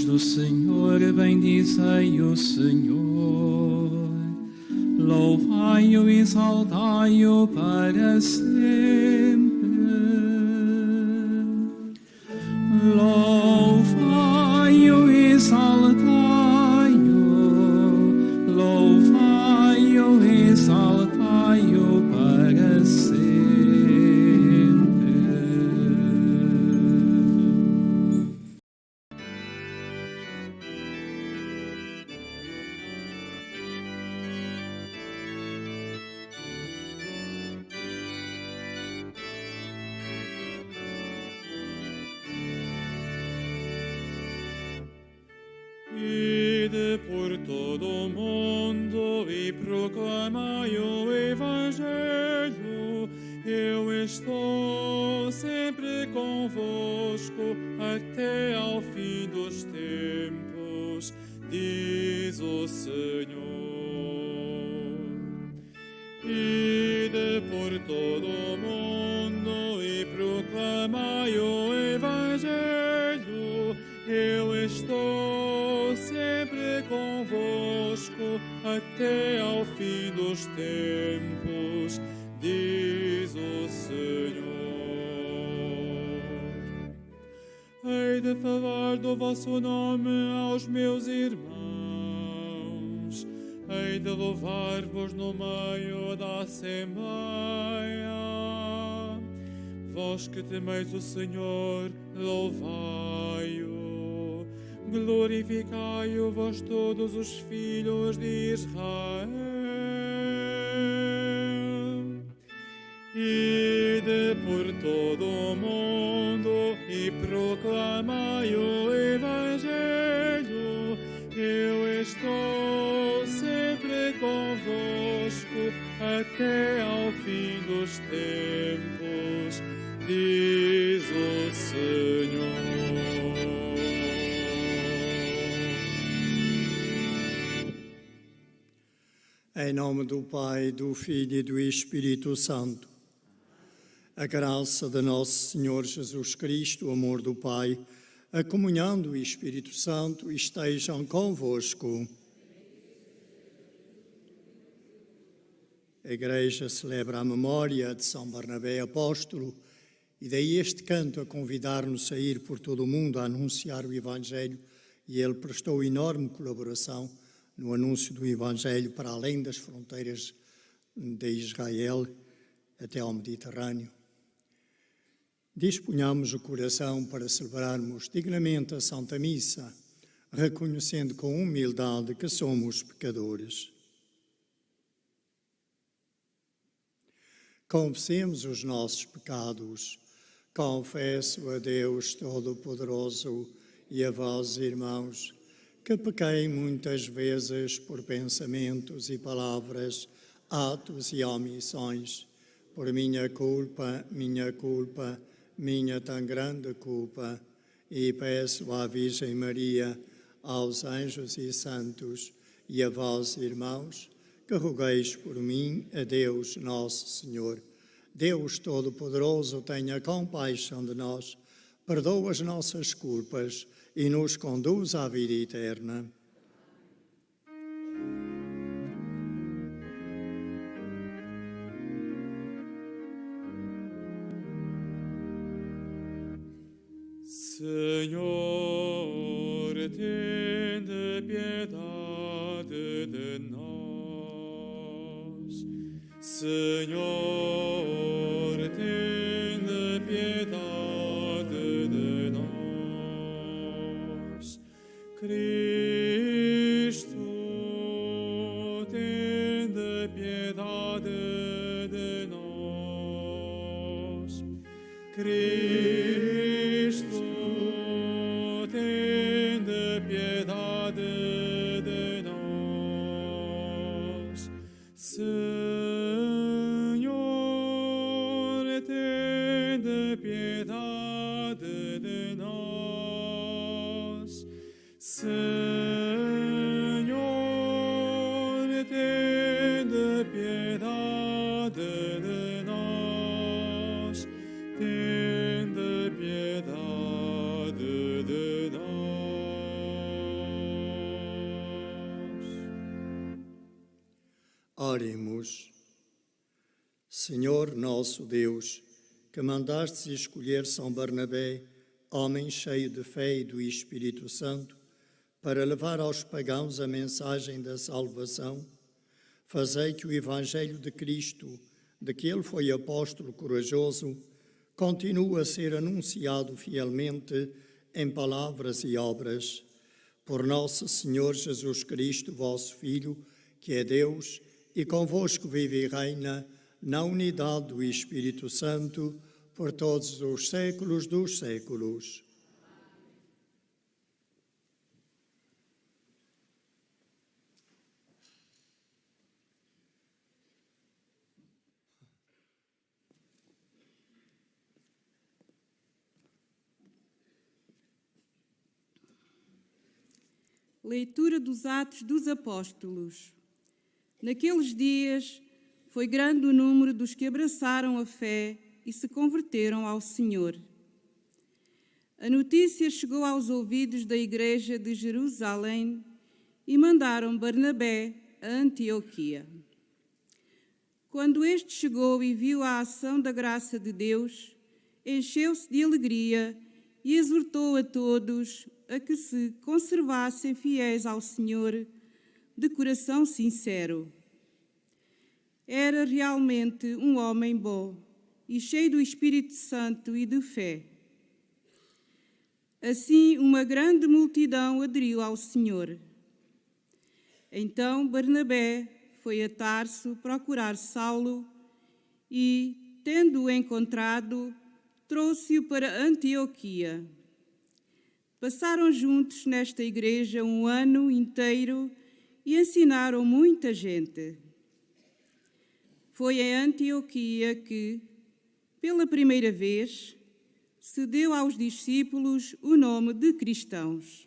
servas do Senhor, bendizei o Senhor. Louvai-o e exaltai-o para sempre. Louvai-o e exaltai-o. Louvai-o e exaltai-o para sempre. Ide por todo o mundo e proclamai o Evangelho. Eu estou sempre convosco até ao fim dos tempos, diz o Senhor. Ide por todo o mundo e proclamai o Evangelho. Eu estou sempre convosco até ao fim dos tempos, diz o Senhor. Hei de falar do vosso nome aos meus irmãos, hei de louvar-vos no meio da Assembleia. Vós que temeis o Senhor, louvai-o. Glorificai-o vós todos os filhos de Israel. Ide por todo o mundo e proclamai o Evangelho. Eu estou sempre convosco até ao fim dos tempos, diz o Senhor. Em nome do Pai, do Filho e do Espírito Santo. A graça de nosso Senhor Jesus Cristo, o amor do Pai, a comunhão do Espírito Santo estejam convosco. A Igreja celebra a memória de São Barnabé Apóstolo e daí este canto a convidar-nos a ir por todo o mundo a anunciar o Evangelho, e ele prestou enorme colaboração no anúncio do Evangelho para além das fronteiras de Israel até ao Mediterrâneo. Disponhamos o coração para celebrarmos dignamente a Santa Missa, reconhecendo com humildade que somos pecadores. Confessemos os nossos pecados. Confesso a Deus Todo-Poderoso e a vós, irmãos, que pequei muitas vezes por pensamentos e palavras, atos e omissões, por minha culpa, minha tão grande culpa, e peço à Virgem Maria, aos anjos e santos, e a vós, irmãos, que rogueis por mim a Deus nosso Senhor. Deus Todo-Poderoso, tenha compaixão de nós, perdoa as nossas culpas e nos conduz à vida eterna. Senhor, tende piedade de nós. Senhor, tende piedade de nós. Cristo, tende piedade de nós. Cristo, tende piedade de nós. Senhor, tende piedade de nós. Senhor, tende piedade de nós. Tende piedade de nós. Oremos. Senhor nosso Deus, que mandastes escolher São Barnabé, homem cheio de fé e do Espírito Santo, para levar aos pagãos a mensagem da salvação, fazei que o Evangelho de Cristo, de que ele foi apóstolo corajoso, continue a ser anunciado fielmente em palavras e obras. Por nosso Senhor Jesus Cristo, vosso Filho, que é Deus, e convosco vive e reina, na unidade do Espírito Santo, por todos os séculos dos séculos. Leitura dos Atos dos Apóstolos. Naqueles dias, foi grande o número dos que abraçaram a fé e se converteram ao Senhor. A notícia chegou aos ouvidos da igreja de Jerusalém e mandaram Barnabé a Antioquia. Quando este chegou e viu a ação da graça de Deus, encheu-se de alegria e exortou a todos a que se conservassem fiéis ao Senhor de coração sincero. Era realmente um homem bom e cheio do Espírito Santo e de fé. Assim, uma grande multidão aderiu ao Senhor. Então Barnabé foi a Tarso procurar Saulo e, tendo-o encontrado, trouxe-o para Antioquia. Passaram juntos nesta igreja um ano inteiro e ensinaram muita gente. Foi em Antioquia que, pela primeira vez, se deu aos discípulos o nome de cristãos.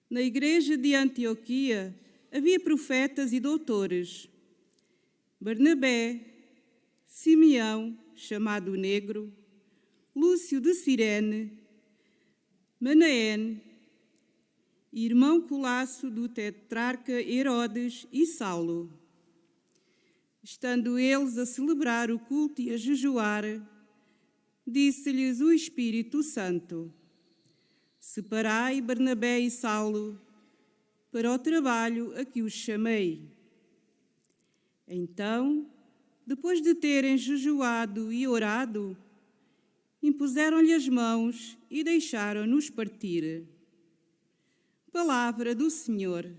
Na igreja de Antioquia havia profetas e doutores: Barnabé, Simeão, chamado Negro, Lúcio de Cirene, Manaém, irmão Colasso do tetrarca Herodes e Saulo. Estando eles a celebrar o culto e a jejuar, disse-lhes o Espírito Santo: Separai Barnabé e Saulo para o trabalho a que os chamei. Então, depois de terem jejuado e orado, impuseram-lhe as mãos e deixaram-nos partir. Palavra do Senhor.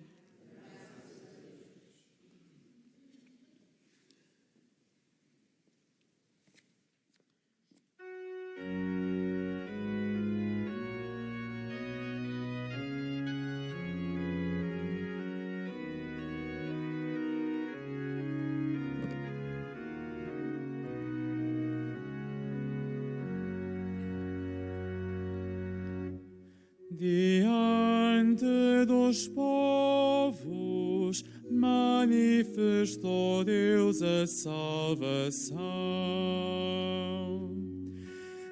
Diante dos povos manifestou Deus a salvação.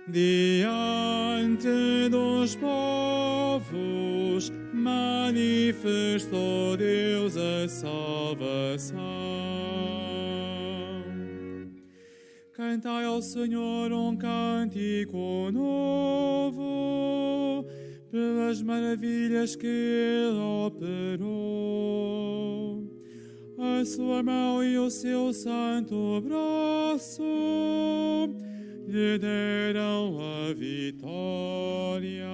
Diante dos povos manifestou Deus a salvação. Cantai ao Senhor um cântico novo, pelas maravilhas que Ele operou. A sua mão e o seu santo braço lhe deram a vitória.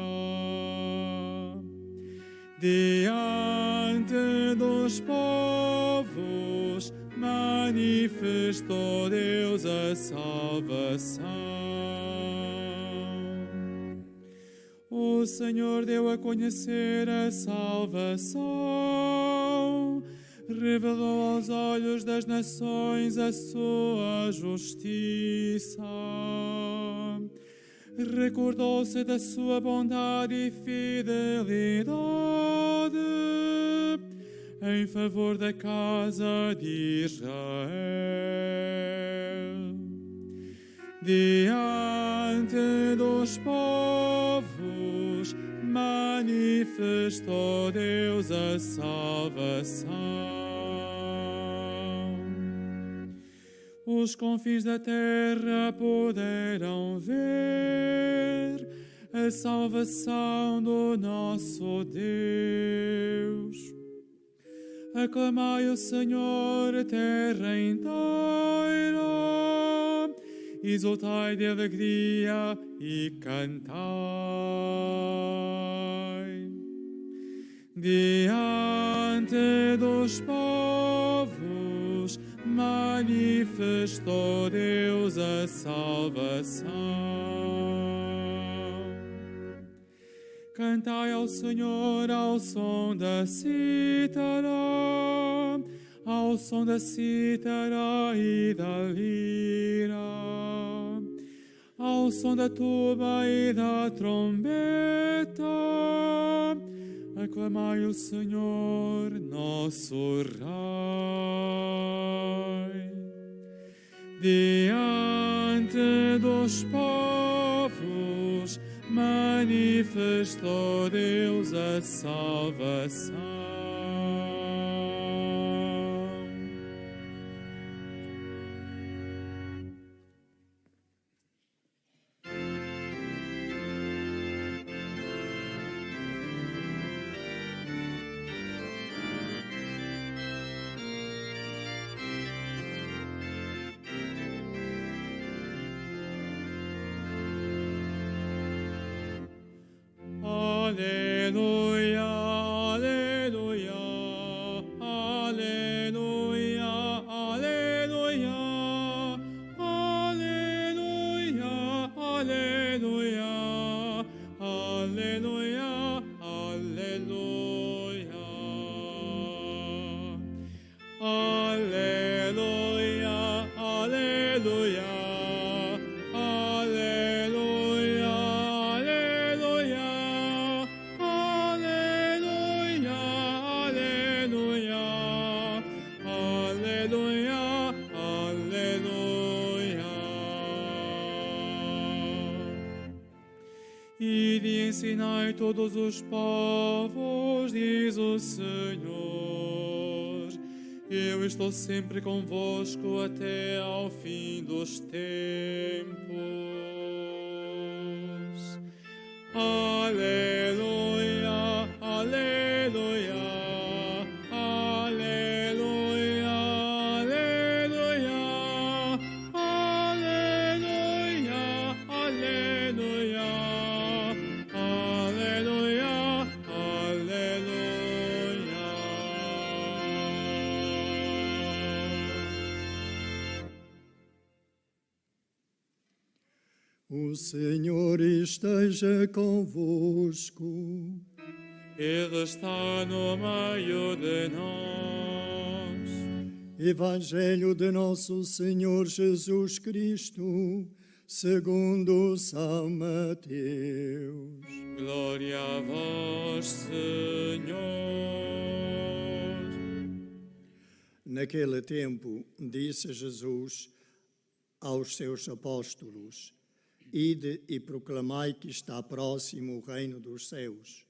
Diante dos povos manifestou Deus a salvação. O Senhor deu a conhecer a salvação, revelou aos olhos das nações a sua justiça. Recordou-se da sua bondade e fidelidade em favor da casa de Israel. Diante dos povos manifestou Deus a salvação. os confins da terra puderam ver a salvação do nosso Deus. Aclamai o Senhor, a terra inteira, exultai de alegria e cantai. Diante dos povos manifestou Deus a salvação. Cantai ao Senhor ao som da cítara, ao som da cítara e da lira, ao som da tuba e da trombeta. Aclamai o Senhor, nosso Rei. Diante dos povos manifestou Deus a salvação. Aleluia, aleluia, aleluia, aleluia, aleluia, aleluia, aleluia, aleluia, aleluia, aleluia. Ide e ensinai todos os povos, diz o Senhor. Eu estou sempre convosco até ao fim dos tempos. Aleluia, aleluia, aleluia, aleluia, aleluia, aleluia. Aleluia, aleluia. O Senhor esteja convosco. Ele está no meio de nós. Evangelho de nosso Senhor Jesus Cristo, segundo São Mateus. Glória a vós, Senhor. Naquele tempo, disse Jesus aos seus apóstolos: Ide e proclamai que está próximo o reino dos céus.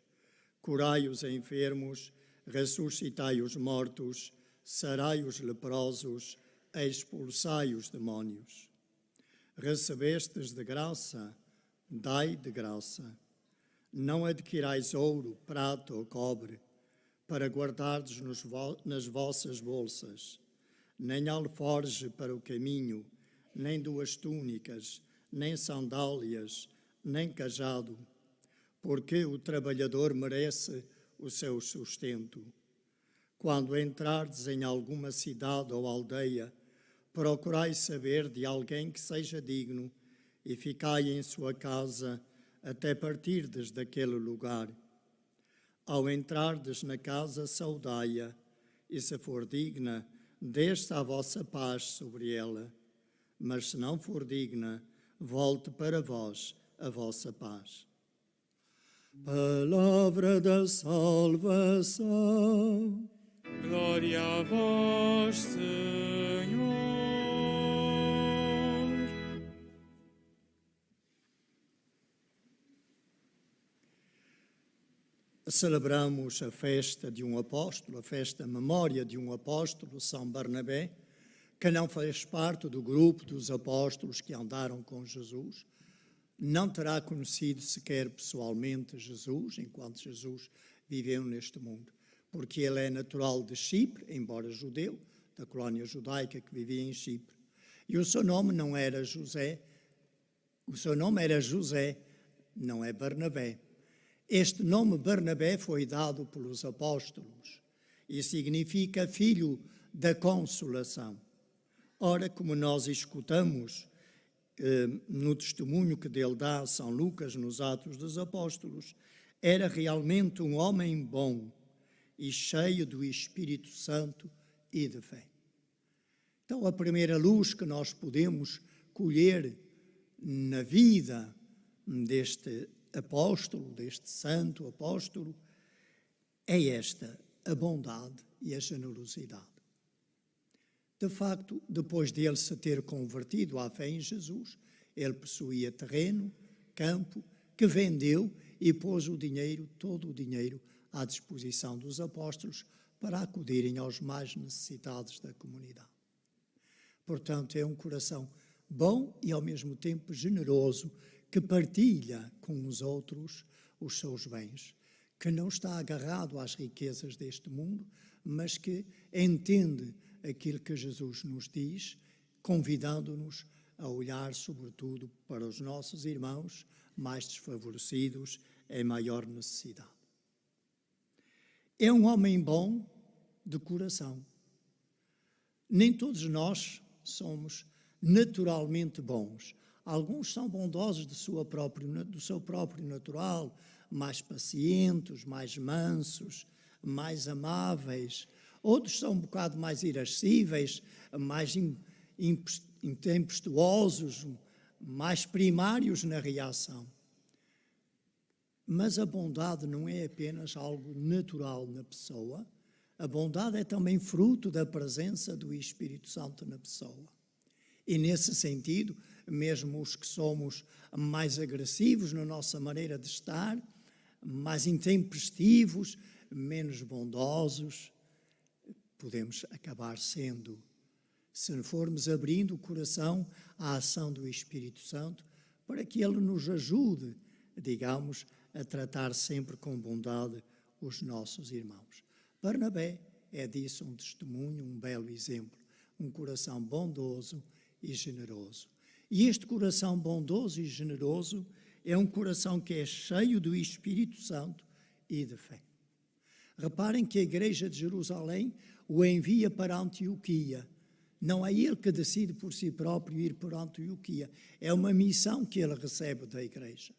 Curai os enfermos, ressuscitai os mortos, sarai os leprosos, expulsai os demónios. Recebestes de graça, dai de graça. Não adquirais ouro, prata ou cobre, para guardardes nas vossas bolsas, nem alforje para o caminho, nem duas túnicas, nem sandálias, nem cajado, porque o trabalhador merece o seu sustento. Quando entrardes em alguma cidade ou aldeia, procurai saber de alguém que seja digno e ficai em sua casa até partirdes daquele lugar. Ao entrardes na casa, saudai-a, e se for digna, desça a vossa paz sobre ela. Mas se não for digna, volte para vós a vossa paz. Palavra da salvação. Glória a vós, Senhor. Celebramos a festa de um apóstolo, a festa memória de um apóstolo, São Barnabé, que não fez parte do grupo dos apóstolos que andaram com Jesus, não terá conhecido sequer pessoalmente Jesus, enquanto Jesus viveu neste mundo, porque ele é natural de Chipre, embora judeu, da colónia judaica que vivia em Chipre. E o seu nome não era José, o seu nome era José, não é Barnabé. Este nome Barnabé foi dado pelos apóstolos e significa filho da consolação. Ora, como nós escutamos no testemunho que dele dá São Lucas nos Atos dos Apóstolos, era realmente um homem bom e cheio do Espírito Santo e de fé. Então, a primeira luz que nós podemos colher na vida deste apóstolo, deste santo apóstolo, é esta, a bondade e a generosidade. De facto, depois dele se ter convertido à fé em Jesus, ele possuía terreno, campo, que vendeu e pôs o dinheiro, todo o dinheiro, à disposição dos apóstolos para acudirem aos mais necessitados da comunidade. Portanto, é um coração bom e ao mesmo tempo generoso, que partilha com os outros os seus bens, que não está agarrado às riquezas deste mundo, mas que entende aquilo que Jesus nos diz, convidando-nos a olhar sobretudo para os nossos irmãos mais desfavorecidos em maior necessidade. É um homem bom de coração. Nem todos nós somos naturalmente bons. Alguns são bondosos do seu próprio natural, mais pacientes, mais mansos, mais amáveis. Outros são um bocado mais irascíveis, mais intempestuosos, mais primários na reação. Mas a bondade não é apenas algo natural na pessoa, a bondade é também fruto da presença do Espírito Santo na pessoa. E nesse sentido, mesmo os que somos mais agressivos na nossa maneira de estar, mais intempestivos, menos bondosos, podemos acabar sendo, se formos abrindo o coração à ação do Espírito Santo, para que ele nos ajude, digamos, a tratar sempre com bondade os nossos irmãos. Barnabé é disso um testemunho, um belo exemplo, um coração bondoso e generoso. E este coração bondoso e generoso é um coração que é cheio do Espírito Santo e de fé. Reparem que a Igreja de Jerusalém o envia para Antioquia. Não é ele que decide por si próprio ir para Antioquia. É uma missão que ele recebe da Igreja.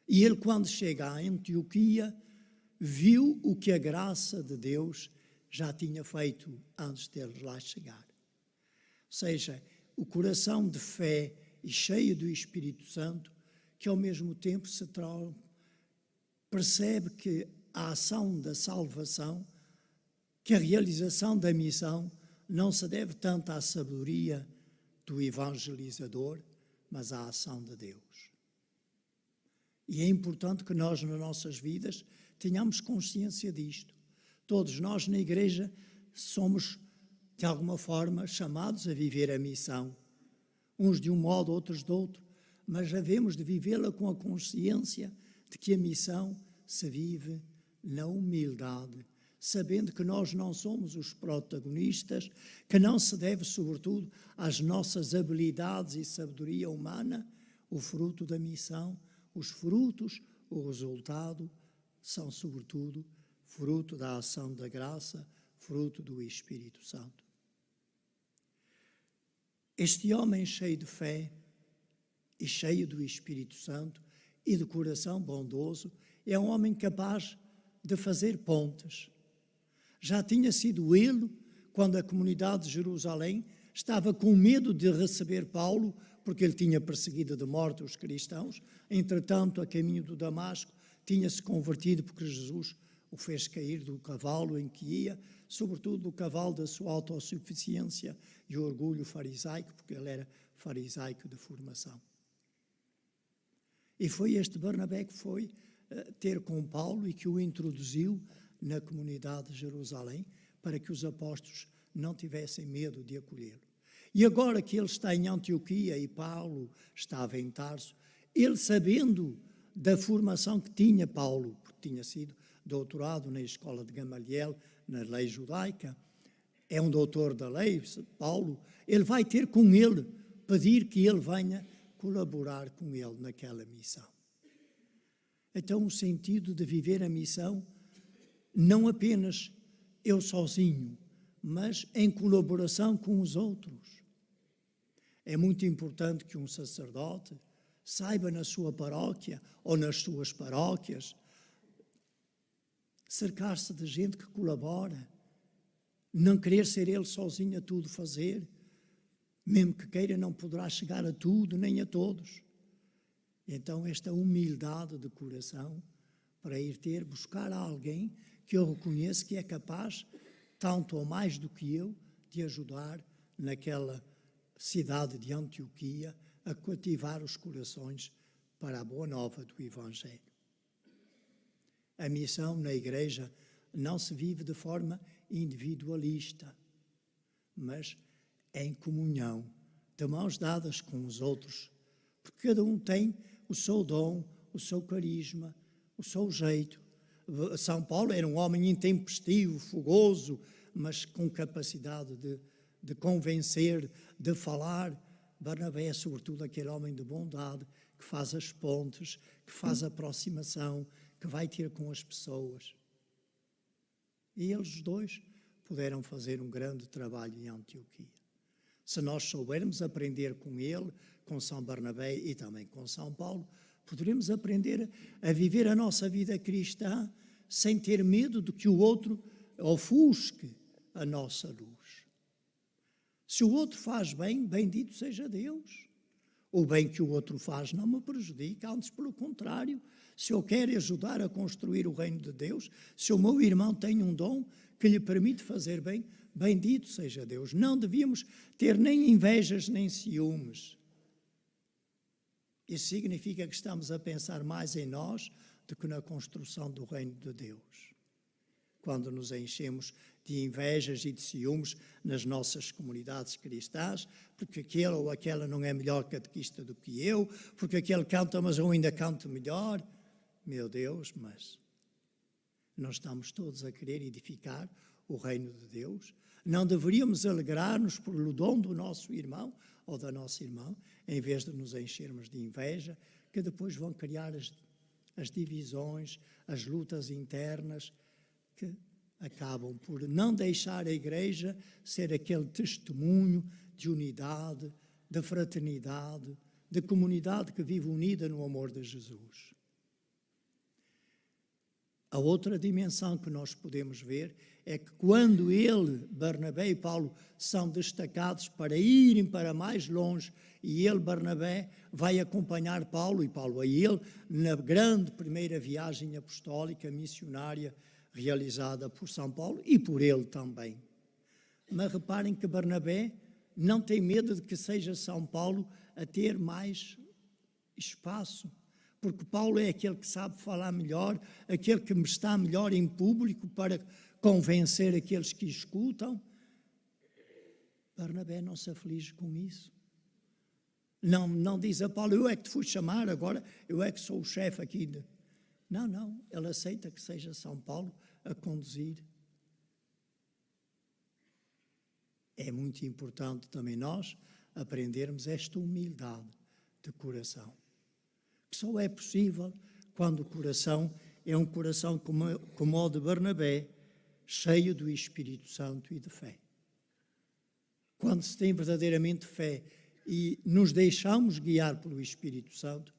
E ele, quando chega a Antioquia, viu o que a graça de Deus já tinha feito antes dele lá chegar. Ou seja, o coração de fé e cheio do Espírito Santo, que ao mesmo tempo percebe que a ação da salvação, que a realização da missão não se deve tanto à sabedoria do evangelizador, mas à ação de Deus. E é importante que nós, nas nossas vidas, tenhamos consciência disto. Todos nós na Igreja somos, de alguma forma, chamados a viver a missão. Uns de um modo, outros de outro, mas havemos de vivê-la com a consciência de que a missão se vive na humildade, sabendo que nós não somos os protagonistas, que não se deve, sobretudo, às nossas habilidades e sabedoria humana, o fruto da missão. Os frutos, o resultado, são, sobretudo, fruto da ação da graça, fruto do Espírito Santo. Este homem cheio de fé e cheio do Espírito Santo e de coração bondoso é um homem capaz de fazer pontes. Já tinha sido ele, quando a comunidade de Jerusalém estava com medo de receber Paulo, porque ele tinha perseguido de morte os cristãos. Entretanto, a caminho do Damasco, tinha-se convertido porque Jesus o fez cair do cavalo em que ia, sobretudo do cavalo da sua autossuficiência e orgulho farisaico, porque ele era farisaico de formação. E foi este Barnabé que foi ter com Paulo e que o introduziu na comunidade de Jerusalém, para que os apóstolos não tivessem medo de acolhê-lo. E agora que ele está em Antioquia e Paulo estava em Tarso, ele, sabendo da formação que tinha Paulo, porque tinha sido doutorado na escola de Gamaliel, na lei judaica, é um doutor da lei, Paulo, ele vai ter com ele, pedir que ele venha colaborar com ele naquela missão. Então, o sentido de viver a missão, não apenas eu sozinho, mas em colaboração com os outros. É muito importante que um sacerdote saiba na sua paróquia ou nas suas paróquias cercar-se de gente que colabora, não querer ser ele sozinho a tudo fazer, mesmo que queira não poderá chegar a tudo nem a todos. Então esta humildade de coração para ir buscar alguém que eu reconheço que é capaz, tanto ou mais do que eu, de ajudar naquela cidade de Antioquia a cativar os corações para a boa nova do Evangelho. A missão na Igreja não se vive de forma individualista, mas em comunhão, de mãos dadas com os outros, porque cada um tem o seu dom, o seu carisma, o seu jeito. São Paulo era um homem intempestivo, fogoso, mas com capacidade de convencer, de falar. Barnabé é sobretudo aquele homem de bondade, que faz as pontes, que faz a aproximação, que vai ter com as pessoas. E eles dois puderam fazer um grande trabalho em Antioquia. Se nós soubermos aprender com ele, com São Barnabé e também com São Paulo, poderemos aprender a viver a nossa vida cristã sem ter medo de que o outro ofusque a nossa luz. Se o outro faz bem, bendito seja Deus. O bem que o outro faz não me prejudica, antes pelo contrário. Se eu quero ajudar a construir o reino de Deus, se o meu irmão tem um dom que lhe permite fazer bem, bendito seja Deus. Não devíamos ter nem invejas nem ciúmes. Isso significa que estamos a pensar mais em nós do que na construção do reino de Deus. Quando nos enchemos de invejas e de ciúmes nas nossas comunidades cristãs, porque aquele ou aquela não é melhor catequista do que eu, porque aquele canta, mas eu ainda canto melhor. Meu Deus, mas nós estamos todos a querer edificar o reino de Deus. Não deveríamos alegrar-nos pelo dom do nosso irmão ou da nossa irmã, em vez de nos enchermos de inveja, que depois vão criar as divisões, as lutas internas, que acabam por não deixar a Igreja ser aquele testemunho de unidade, de fraternidade, de comunidade que vive unida no amor de Jesus. A outra dimensão que nós podemos ver é que quando ele, Barnabé e Paulo, são destacados para irem para mais longe, e ele, Barnabé, vai acompanhar Paulo, e Paulo a ele, na grande primeira viagem apostólica missionária realizada por São Paulo e por ele também. Mas reparem que Barnabé não tem medo de que seja São Paulo a ter mais espaço, porque Paulo é aquele que sabe falar melhor, aquele que está melhor em público para convencer aqueles que escutam. Barnabé não se aflige com isso. Não diz a Paulo, eu é que te fui chamar agora, eu é que sou o chefe aqui. Não, ele aceita que seja São Paulo a conduzir. É muito importante também nós aprendermos esta humildade de coração, que só é possível quando o coração é um coração como o de Barnabé, cheio do Espírito Santo e de fé. Quando se tem verdadeiramente fé e nos deixamos guiar pelo Espírito Santo,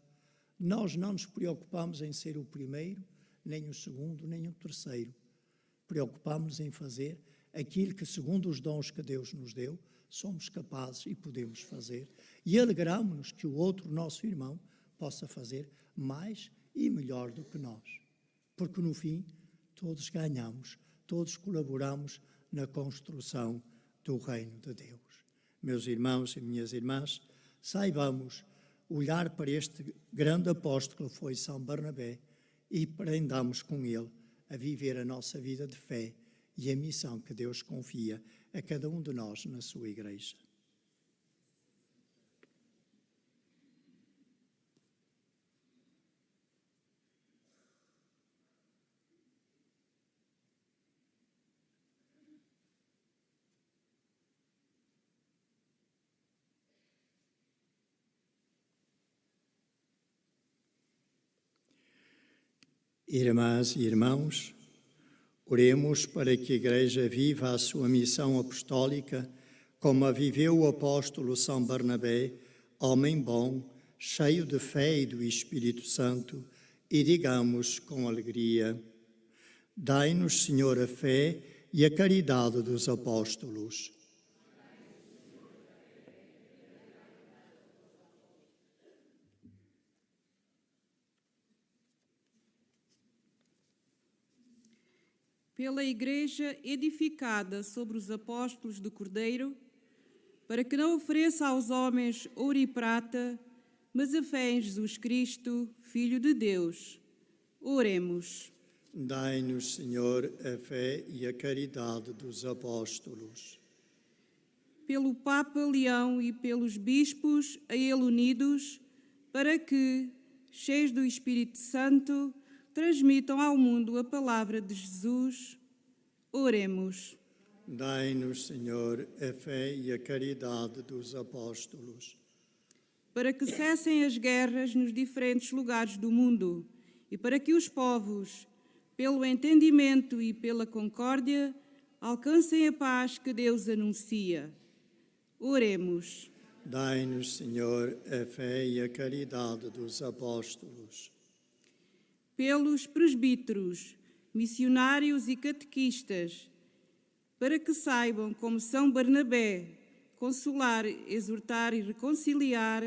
nós não nos preocupamos em ser o primeiro, nem o segundo, nem o terceiro. Preocupamos-nos em fazer aquilo que, segundo os dons que Deus nos deu, somos capazes e podemos fazer. E alegramos-nos que o outro, nosso irmão, possa fazer mais e melhor do que nós. Porque, no fim, todos ganhamos, todos colaboramos na construção do reino de Deus. Meus irmãos e minhas irmãs, saibamos olhar para este grande apóstolo que foi São Barnabé e aprendamos com ele a viver a nossa vida de fé e a missão que Deus confia a cada um de nós na sua Igreja. Irmãs e irmãos, oremos para que a Igreja viva a sua missão apostólica como a viveu o apóstolo São Barnabé, homem bom, cheio de fé e do Espírito Santo, e digamos com alegria: dai-nos, Senhor, a fé e a caridade dos apóstolos. Pela Igreja edificada sobre os apóstolos do Cordeiro, para que não ofereça aos homens ouro e prata, mas a fé em Jesus Cristo, Filho de Deus. Oremos. Dai-nos, Senhor, a fé e a caridade dos apóstolos. Pelo Papa Leão e pelos bispos a ele unidos, para que, cheios do Espírito Santo, transmitam ao mundo a palavra de Jesus. Oremos. Dai-nos, Senhor, a fé e a caridade dos apóstolos. Para que cessem as guerras nos diferentes lugares do mundo e para que os povos, pelo entendimento e pela concórdia, alcancem a paz que Deus anuncia. Oremos. Dai-nos, Senhor, a fé e a caridade dos apóstolos. Pelos presbíteros, missionários e catequistas, para que saibam, como São Barnabé, consolar, exortar e reconciliar,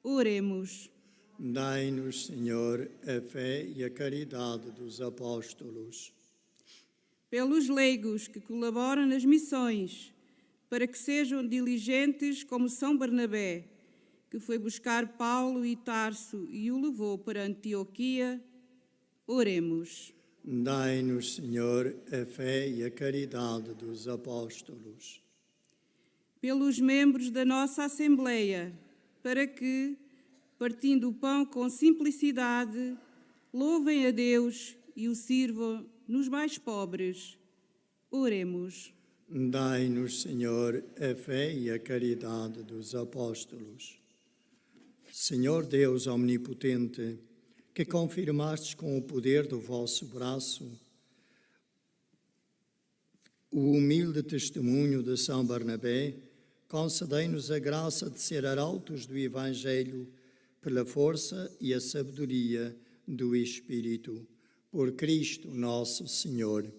oremos. Dai-nos, Senhor, a fé e a caridade dos apóstolos. Pelos leigos que colaboram nas missões, para que sejam diligentes como São Barnabé, que foi buscar Paulo e Tarso e o levou para Antioquia, oremos. Dai-nos, Senhor, a fé e a caridade dos apóstolos. Pelos membros da nossa Assembleia, para que, partindo o pão com simplicidade, louvem a Deus e o sirvam nos mais pobres. Oremos. Dai-nos, Senhor, a fé e a caridade dos apóstolos. Senhor Deus omnipotente, que confirmastes com o poder do vosso braço o humilde testemunho de São Barnabé, concedei-nos a graça de ser arautos do Evangelho pela força e a sabedoria do Espírito. Por Cristo nosso Senhor.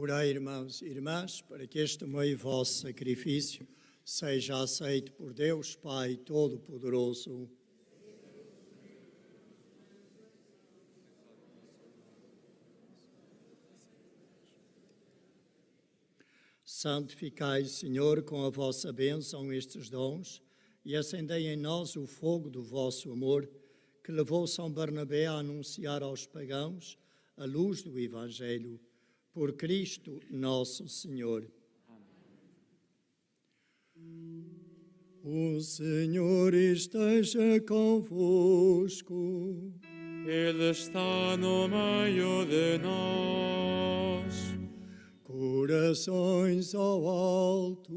Orei, irmãos e irmãs, para que este meu vosso sacrifício seja aceito por Deus Pai Todo-Poderoso. Santificai, Senhor, com a vossa bênção estes dons e acendei em nós o fogo do vosso amor, que levou São Barnabé a anunciar aos pagãos a luz do Evangelho. Por Cristo nosso Senhor. Amém. O Senhor esteja convosco. Ele está no meio de nós. Corações ao alto.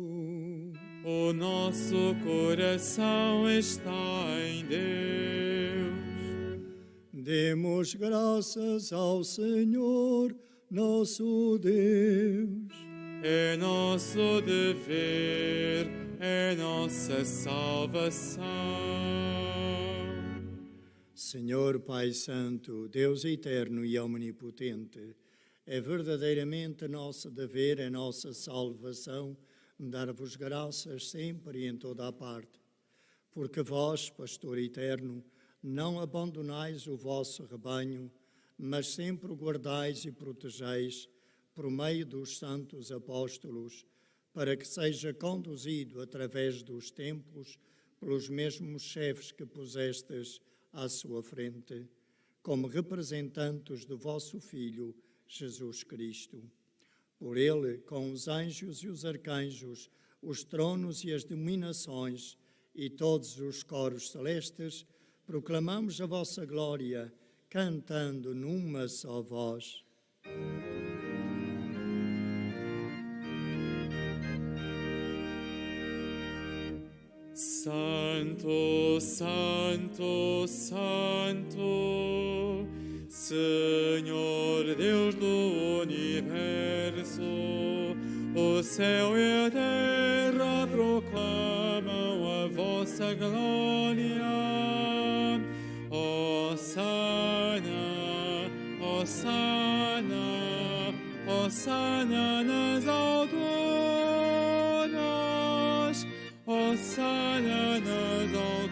O nosso coração está em Deus. Demos graças ao Senhor, nosso Deus. É nosso dever, é nossa salvação. Senhor Pai Santo, Deus eterno e omnipotente, é verdadeiramente nosso dever, é nossa salvação, dar-vos graças sempre e em toda a parte, porque vós, Pastor eterno, não abandonais o vosso rebanho, mas sempre o guardais e protegeis por meio dos santos apóstolos, para que seja conduzido através dos tempos pelos mesmos chefes que pusestes à sua frente, como representantes do vosso Filho, Jesus Cristo. Por ele, com os anjos e os arcanjos, os tronos e as dominações e todos os coros celestes, proclamamos a vossa glória, cantando numa só voz. Santo, Santo, Santo, Senhor Deus do universo, o céu e a terra proclamam a vossa glória. Hosana, Hosana, Hosana nas alturas, Hosana nas alturas.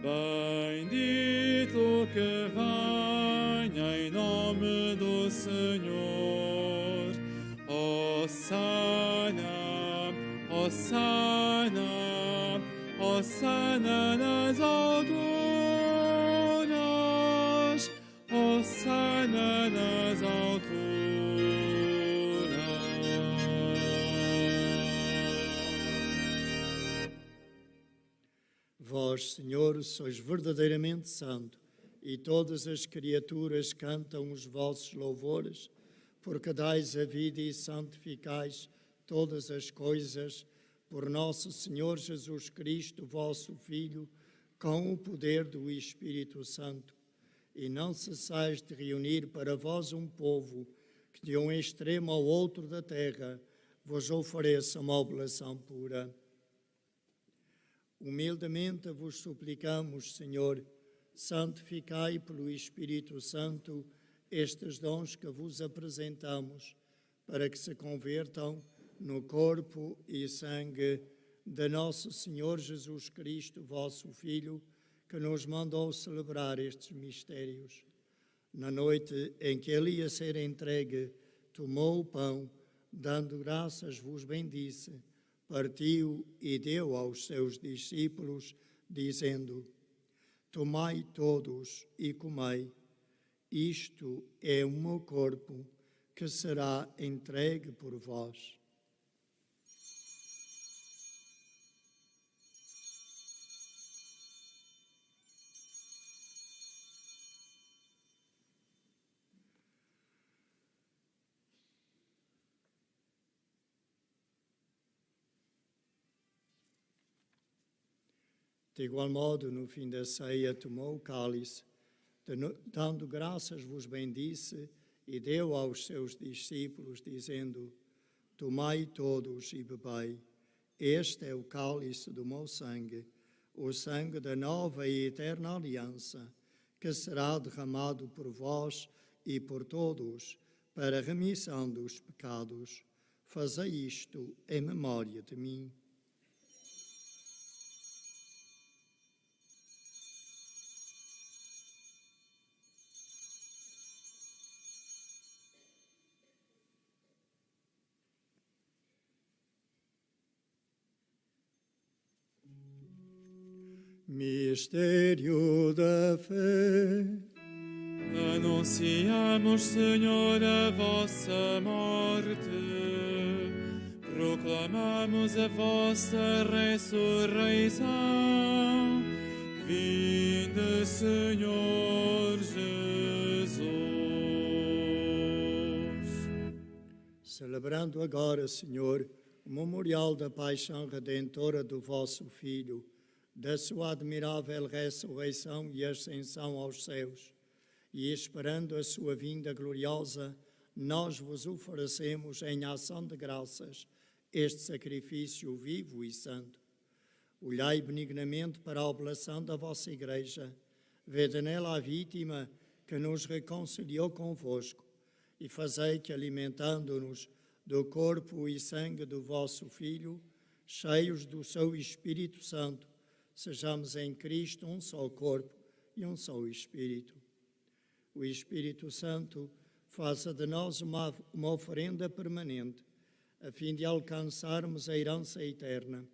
Bendito que venha em nome do Senhor. Hosana, Hosana, Hosana nas alturas, Hosana nas alturas. Vós, Senhor, sois verdadeiramente santo, e todas as criaturas cantam os vossos louvores, porque dais a vida e santificais todas as coisas, por nosso Senhor Jesus Cristo, vosso Filho, com o poder do Espírito Santo. E não cessais de reunir para vós um povo que de um extremo ao outro da terra vos ofereça uma oblação pura. Humildemente vos suplicamos, Senhor, santificai pelo Espírito Santo estes dons que vos apresentamos, para que se convertam no corpo e sangue de nosso Senhor Jesus Cristo, vosso Filho, que nos mandou celebrar estes mistérios. Na noite em que ele ia ser entregue, tomou o pão, dando graças, vos bendisse, partiu e deu aos seus discípulos, dizendo: Tomai todos e comei, isto é o meu corpo, que será entregue por vós. De igual modo, no fim da ceia, tomou o cálice, dando graças, vos bendisse e deu aos seus discípulos, dizendo: Tomai todos e bebei, este é o cálice do meu sangue, o sangue da nova e eterna aliança, que será derramado por vós e por todos para a remissão dos pecados. Fazei isto em memória de mim. Mistério da fé. Anunciamos, Senhor, a vossa morte, proclamamos a vossa ressurreição. Vinde, Senhor Jesus. Celebrando agora, Senhor, o memorial da paixão redentora do vosso Filho, da sua admirável ressurreição e ascensão aos céus, e esperando a sua vinda gloriosa, nós vos oferecemos em ação de graças este sacrifício vivo e santo. Olhai benignamente para a oblação da vossa Igreja, vede nela a vítima que nos reconciliou convosco, e fazei que, alimentando-nos do corpo e sangue do vosso Filho, cheios do seu Espírito Santo, sejamos em Cristo um só corpo e um só Espírito. O Espírito Santo faça de nós uma oferenda permanente, a fim de alcançarmos a herança eterna,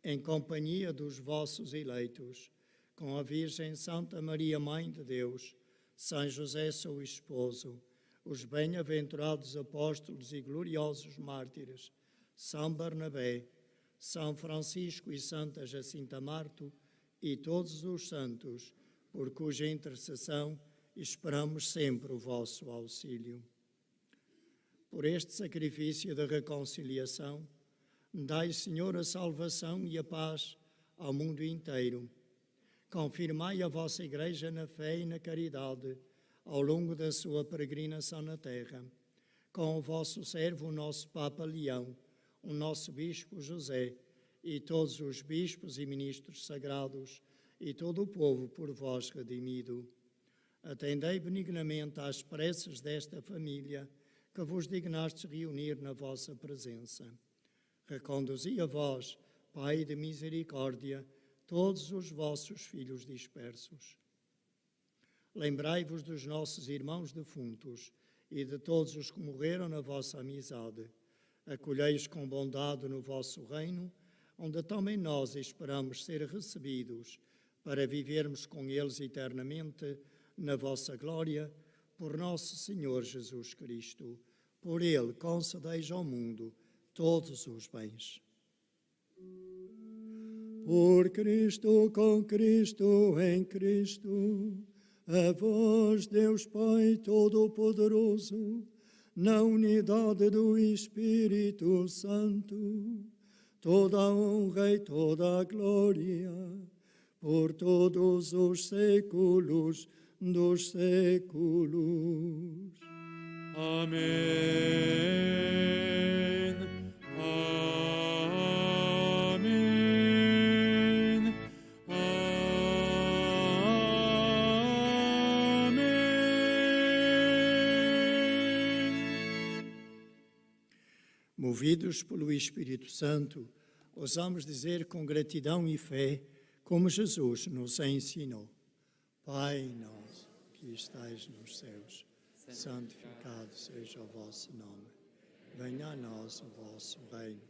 em companhia dos vossos eleitos, com a Virgem Santa Maria, Mãe de Deus, São José, seu esposo, os bem-aventurados apóstolos e gloriosos mártires, São Barnabé, São Francisco e Santa Jacinta Marto, e todos os santos, por cuja intercessão esperamos sempre o vosso auxílio. Por este sacrifício de reconciliação, dai, Senhor, a salvação e a paz ao mundo inteiro. Confirmai a vossa Igreja na fé e na caridade ao longo da sua peregrinação na terra. Com o vosso servo, o nosso Papa Leão, o nosso Bispo José, e todos os bispos e ministros sagrados, e todo o povo por vós redimido. Atendei benignamente às preces desta família, que vos dignastes reunir na vossa presença. Reconduzi a vós, Pai de misericórdia, todos os vossos filhos dispersos. Lembrai-vos dos nossos irmãos defuntos e de todos os que morreram na vossa amizade. Acolhei-os com bondade no vosso reino, onde também nós esperamos ser recebidos, para vivermos com eles eternamente na vossa glória, por nosso Senhor Jesus Cristo. Por ele concedeis ao mundo todos os bens. Por Cristo, com Cristo, em Cristo, a vós, Deus Pai Todo-Poderoso, na unidade do Espírito Santo, toda a honra e toda a glória, por todos os séculos dos séculos. Amém. Amém. Amém. Movidos pelo Espírito Santo, ousamos dizer com gratidão e fé, como Jesus nos ensinou: Pai nosso, que estais nos céus, santificado seja o vosso nome. Venha a nós o vosso reino.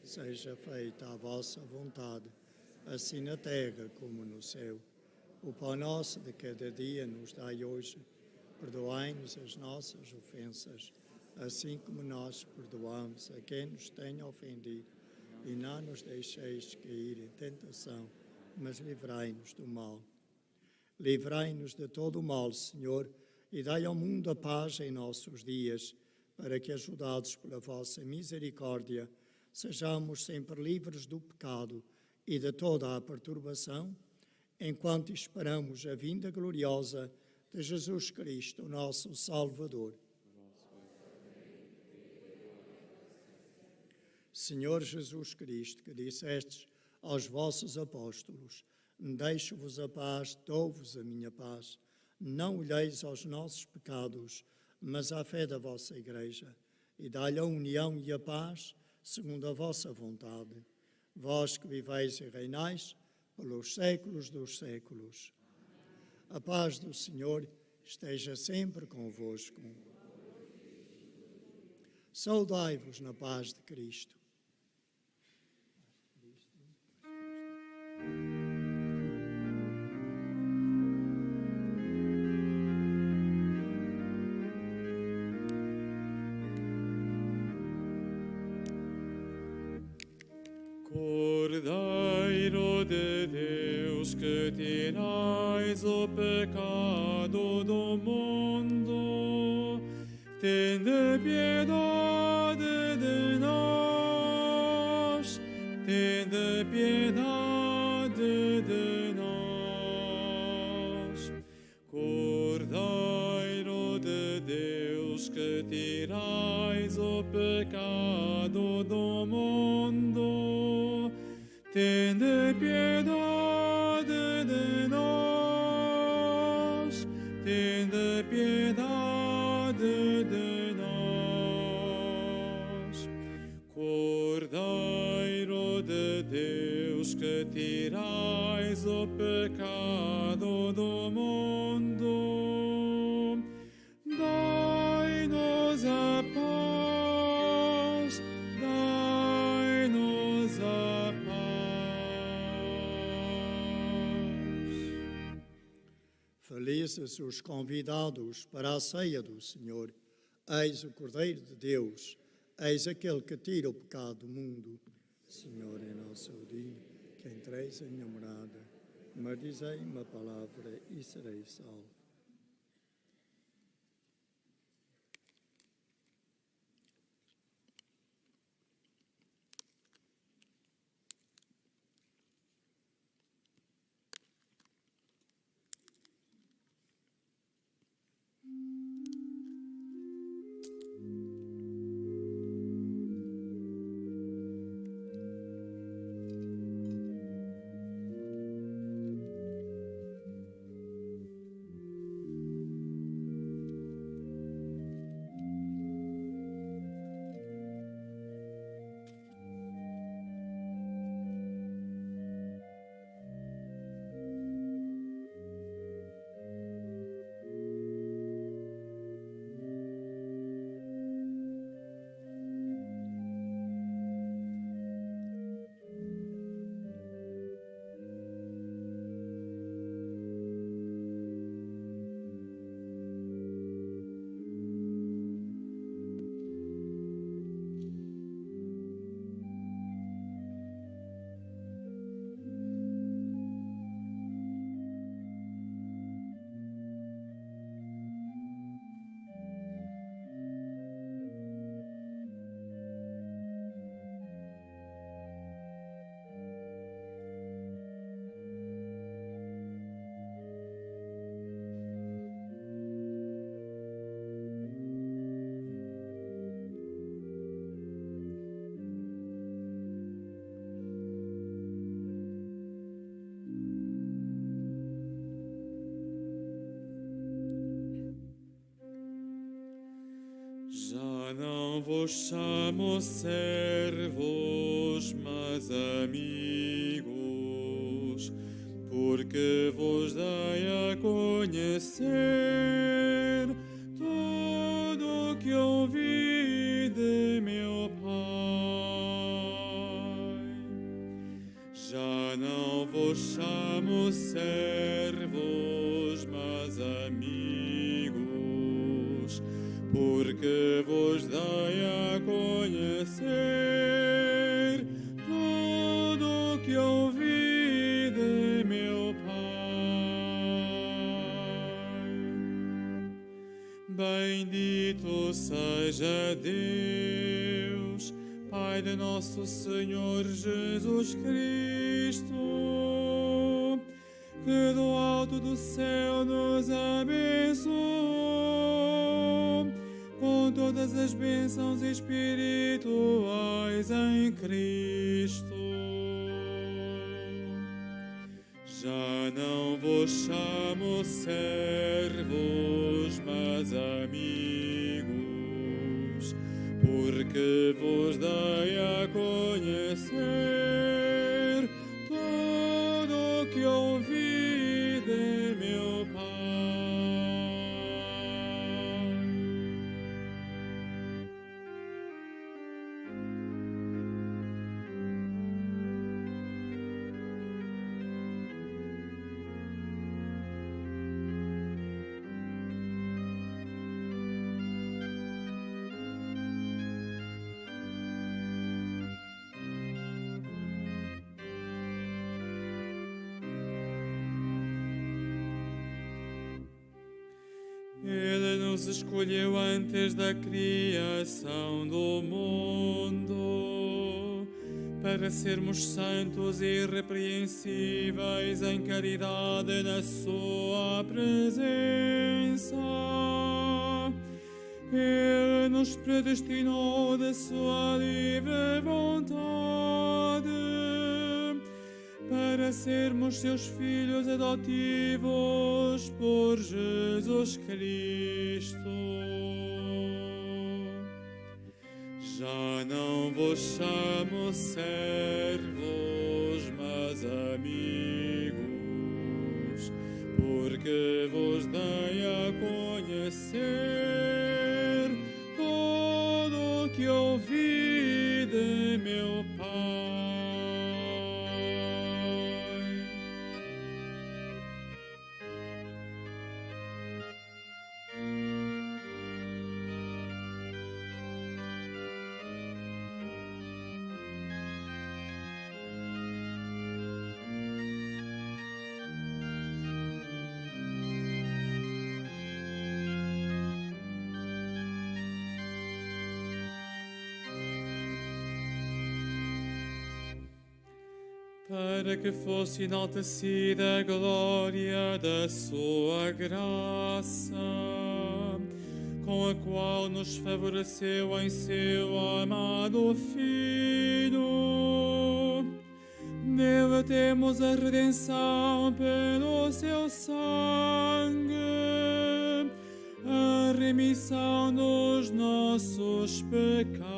Seja feita a vossa vontade, assim na terra como no céu. O pão nosso de cada dia nos dai hoje. Perdoai-nos as nossas ofensas, assim como nós perdoamos a quem nos tem ofendido. E não nos deixeis cair em tentação, mas livrai-nos do mal. Livrai-nos de todo o mal, Senhor, e dai ao mundo a paz em nossos dias, para que, ajudados pela vossa misericórdia, sejamos sempre livres do pecado e de toda a perturbação, enquanto esperamos a vinda gloriosa de Jesus Cristo, nosso Salvador. Senhor Jesus Cristo, que dissestes aos vossos apóstolos: deixo-vos a paz, dou-vos a minha paz. Não olheis aos nossos pecados, mas à fé da vossa Igreja, e dai-lhe a união e a paz, segundo a vossa vontade. Vós que viveis e reinais pelos séculos dos séculos. A paz do Senhor esteja sempre convosco. Saudai-vos na paz de Cristo. Cordeiro de Deus, que tirais o pecado do mundo, tende piedade de nós, tende piedade de nós. Cordeiro de Deus, que tirais o pecado do mundo, tende piedade de nós, tende piedade de nós. Cordeiro de Deus, que tirais o pecado do mundo, dai-nos a paz, dai-nos a paz. Felizes os convidados para a ceia do Senhor. Eis o Cordeiro de Deus, eis aquele que tira o pecado do mundo. Senhor, é nosso digno que entreis em minha morada, mas dizei uma palavra e serei salvo. Já não vos chamo servos, mas amigos, porque vos dei a conhecer tudo o que ouvi de meu Pai. Já não vos chamo servos, mas amigos, porque vos dei a conhecer tudo o que ouvi de meu Pai. Bendito seja Deus, Pai de nosso Senhor Jesus Cristo, que do alto do céu nos abençoou com todas as bênçãos espirituais em Cristo. Já Já não vos chamo servos, mas amigos, porque vos dei a conhecer tudo o que ouvi de meu Pai. Ele nos escolheu antes da criação do mundo, para sermos santos e irrepreensíveis em caridade na sua presença. Ele nos predestinou de sua livre vontade para sermos seus filhos adotivos por Jesus Cristo. Já não vos chamo servos, mas amigos, porque vos dei a conhecer tudo o que ouvi de meu Pai. Para que fosse enaltecida a glória da sua graça, com a qual nos favoreceu em seu amado Filho. Nele temos a redenção pelo seu sangue, a remissão dos nossos pecados.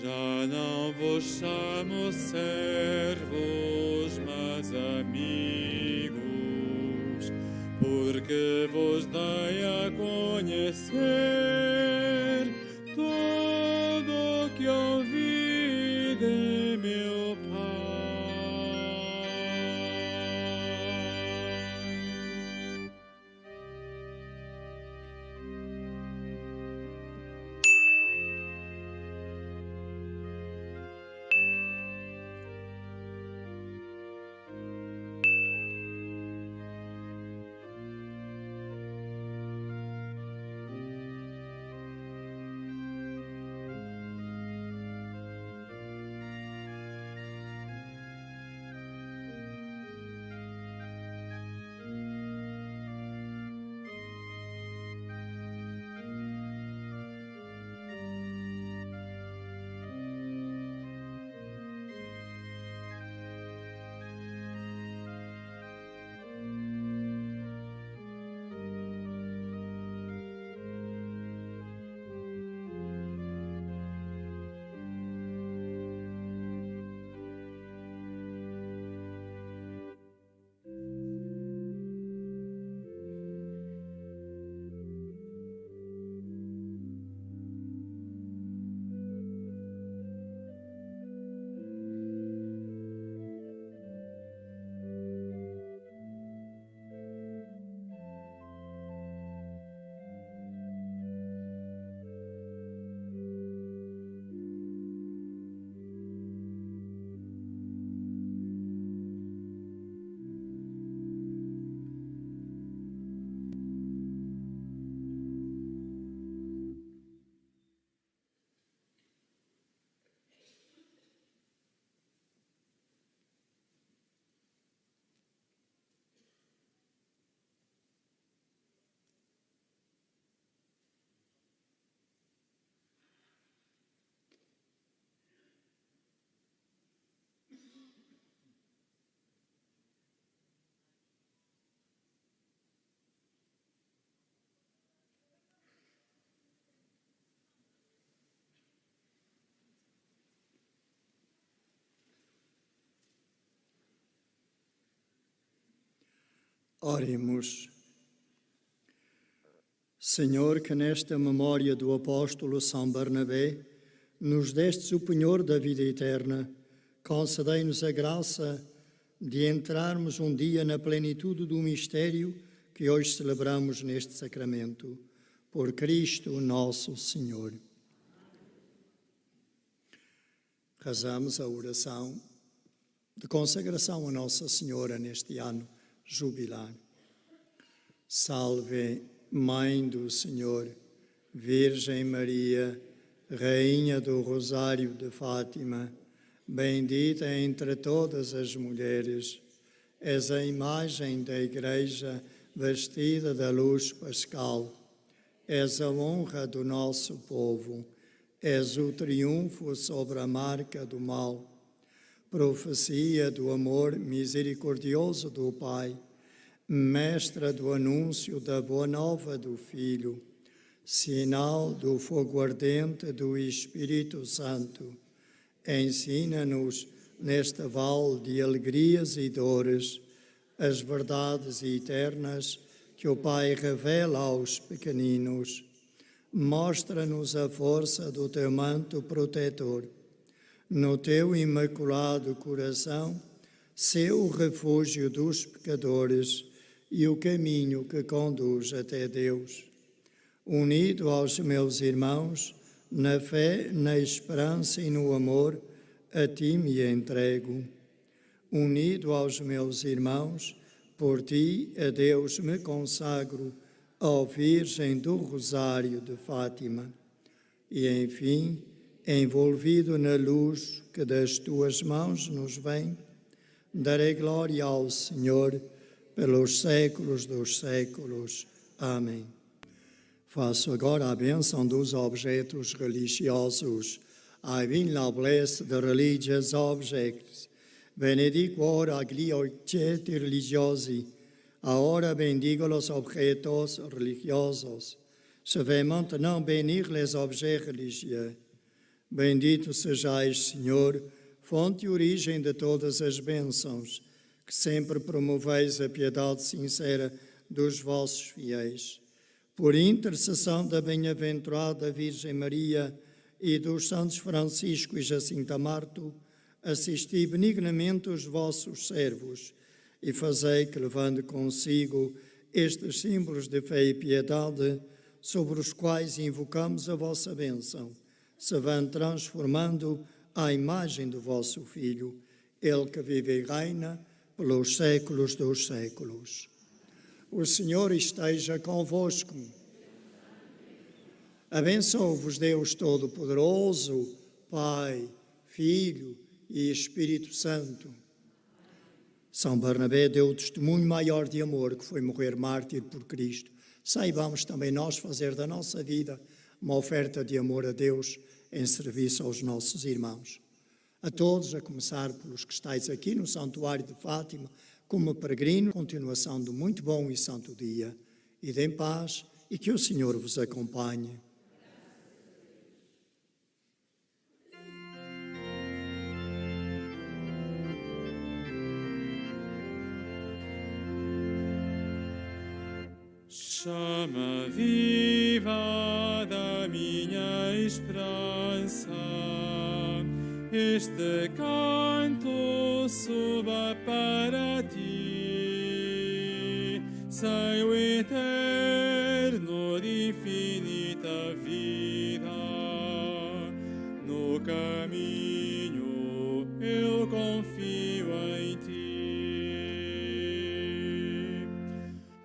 Já não vos chamo servos, mas amigos, porque vos dei a conhecer tudo o que ouvi de meu Pai. Oremos. Senhor, que nesta memória do apóstolo São Barnabé nos destes o penhor da vida eterna, concedei-nos a graça de entrarmos um dia na plenitude do mistério que hoje celebramos neste sacramento. Por Cristo nosso Senhor. Rezamos a oração de consagração a Nossa Senhora neste ano jubilar. Salve, Mãe do Senhor, Virgem Maria, Rainha do Rosário de Fátima, bendita entre todas as mulheres, és a imagem da Igreja vestida da luz pascal, és a honra do nosso povo, és o triunfo sobre a marca do mal, profecia do amor misericordioso do Pai, mestra do anúncio da boa nova do Filho, sinal do fogo ardente do Espírito Santo. Ensina-nos, neste vale de alegrias e dores, as verdades eternas que o Pai revela aos pequeninos. Mostra-nos a força do teu manto protetor. No teu imaculado coração, sê o refúgio dos pecadores e o caminho que conduz até Deus. Unido aos meus irmãos, na fé, na esperança e no amor, a ti me entrego. Unido aos meus irmãos, por ti a Deus me consagro, ó Virgem do Rosário de Fátima. E, enfim, envolvido na luz que das tuas mãos nos vem, darei glória ao Senhor pelos séculos dos séculos. Amém. Faço agora a bênção dos objetos religiosos. I will now bless the religious objects. Benedico ora gli oggetti religiosi. Ahora bendigo los objetos religiosos. Je vais maintenant bénir les objets religieux. Bendito sejais, Senhor, fonte e origem de todas as bênçãos, que sempre promoveis a piedade sincera dos vossos fiéis. Por intercessão da bem-aventurada Virgem Maria e dos santos Francisco e Jacinta Marto, assisti benignamente os vossos servos e fazei que, levando consigo estes símbolos de fé e piedade, sobre os quais invocamos a vossa bênção, se vão transformando à imagem do vosso Filho, Ele que vive e reina pelos séculos dos séculos. O Senhor esteja convosco. Abençoe-vos Deus Todo-Poderoso, Pai, Filho e Espírito Santo. São Barnabé deu o testemunho maior de amor, que foi morrer mártir por Cristo. Saibamos também nós fazer da nossa vida uma oferta de amor a Deus em serviço aos nossos irmãos. A todos, a começar pelos que estáis aqui no Santuário de Fátima, como peregrino, continuação do muito bom e santo dia. Ide em paz e que o Senhor vos acompanhe. Chama viva da minha esperança, este canto suba para ti, sei o eterno de infinita vida, no caminho eu confio em ti.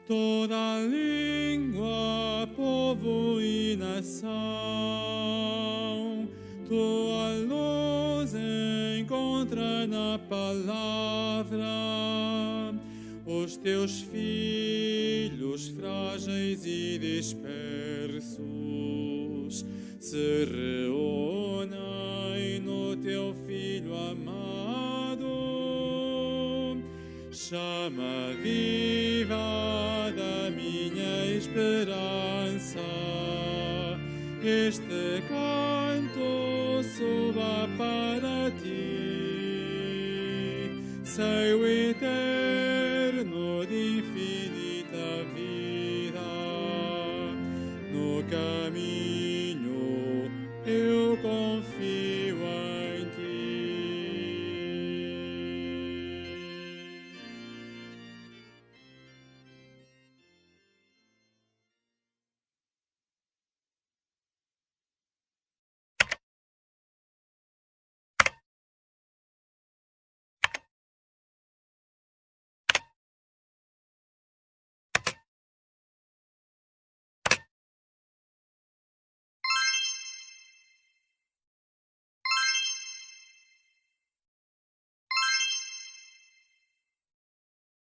Toda a língua, povo e nação, tua luz encontra na palavra os teus filhos frágeis e dispersos se reúnem no teu Filho amado. Chama viva da minha esperança, este canto suba para ti, sei o eterno